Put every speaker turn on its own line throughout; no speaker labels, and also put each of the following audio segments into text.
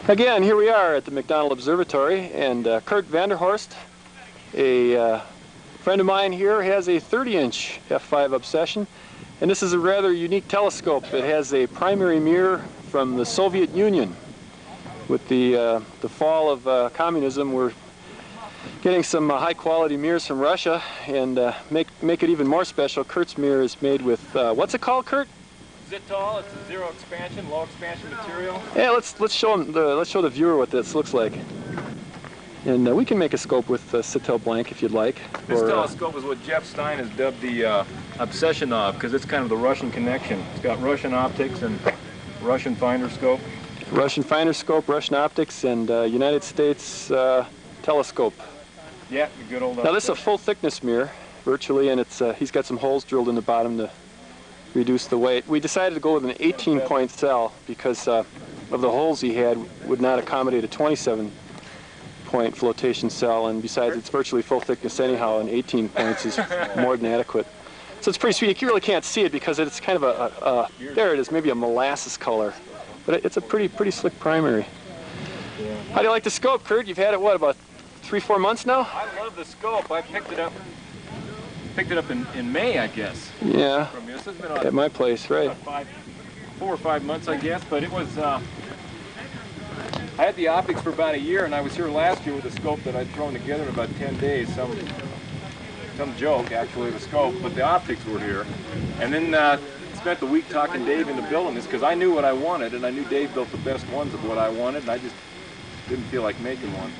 Again, here we are at the McDonald Observatory, and Kurt Vanderhorst, a friend of mine here, has a 30-inch f5 obsession, and this is a rather unique telescope. It has a primary mirror from the Soviet Union. With the fall of communism, we're getting some high-quality mirrors from Russia, and make it even more special. Kurt's mirror is made with what's it called, Kurt?
Sitall. It's a zero expansion, low expansion material.
Yeah, let's show the viewer what this looks like. And we can make a scope with Sitall blank if you'd like.
This telescope is what Jeff Stein has dubbed the obsession of, because it's kind of the Russian connection. It's got Russian optics and Russian finder scope.
Russian finder scope, Russian optics, and United States telescope.
Yeah, the good old.
Now this is a full thickness mirror, virtually, and it's he's got some holes drilled in the bottom to reduce the weight. We decided to go with an 18-point cell because of the holes he had would not accommodate a 27-point flotation cell, and besides it's virtually full thickness anyhow, and 18 points is more than adequate. So it's pretty sweet. You really can't see it because it's kind of there it is, maybe a molasses color, but it's a pretty slick primary. How do you like the scope, Kurt? You've had it, what, about 3-4 months now?
I love the scope. I picked it up in May, I guess.
Yeah,
from you. This has been
at my place, right.
4 or 5 months, I guess, but it was, I had the optics for about a year, and I was here last year with a scope that I'd thrown together in about 10 days. Some joke, actually, the scope, but the optics were here. And then spent the week talking Dave into building this, because I knew what I wanted, and I knew Dave built the best ones of what I wanted, and I just didn't feel like making one.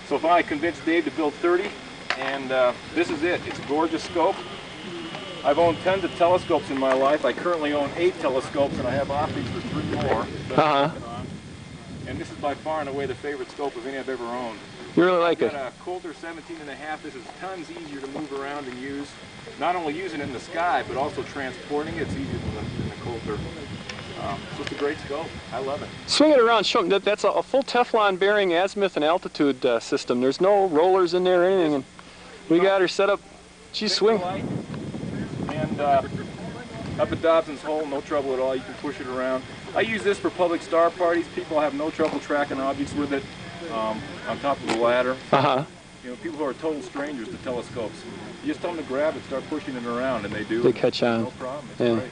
So finally convinced Dave to build 30, and this is it. It's a gorgeous scope. I've owned tons of telescopes in my life. I currently own 8 telescopes, and I have optics for 3 more. And this is by far and away the favorite scope of any I've ever owned.
You really like it?
I've got a Coulter 17.5. This is tons easier to move around and use. Not only using it in the sky, but also transporting it. It's easier than the Coulter. So it's a great scope. I love it.
Swing it around. Show them that's a full Teflon bearing azimuth and altitude system. There's no rollers in there or anything. And we got her set up. Geez, swing.
And up at Dobson's Hole, no trouble at all. You can push it around. I use this for public star parties. People have no trouble tracking objects with it on top of the ladder. You know, people who are total strangers to telescopes. You just tell them to grab it, start pushing it around, and they do.
They catch on.
No problem. It's great.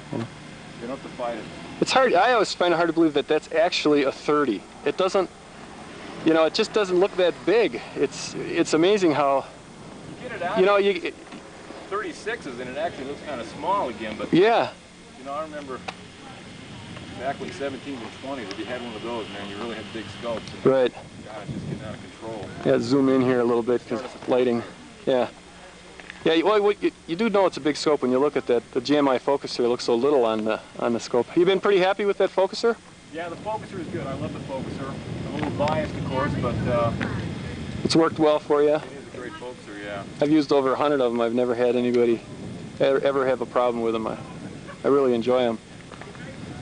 You don't have to fight it.
It's hard. I always find it hard to believe that that's actually a 30. It doesn't, you know, it just doesn't look that big. It's amazing how,
you get it out.
You know,
36s, and it actually looks kind of small again. But
yeah.
You know, I remember back when 17s and 20s, if you had one of those, man, you really had big scopes. And
right.
God, it's just getting out of control.
Yeah, zoom in here a little bit because lighting. Yeah. Yeah, well, you do know it's a big scope when you look at that. The GMI focuser looks so little on the scope. You been pretty happy with that focuser?
Yeah, the focuser is good. I love the focuser. I'm a little biased, of course, but
it's worked well for you.
It is a great focuser, yeah.
I've used over 100 of them. I've never had anybody ever have a problem with them. I really enjoy them.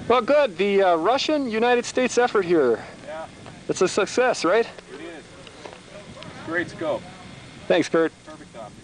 Well, good. The Russian-United States effort here.
Yeah.
It's a success, right?
It is. Great scope.
Thanks, Kurt.
Perfect optics.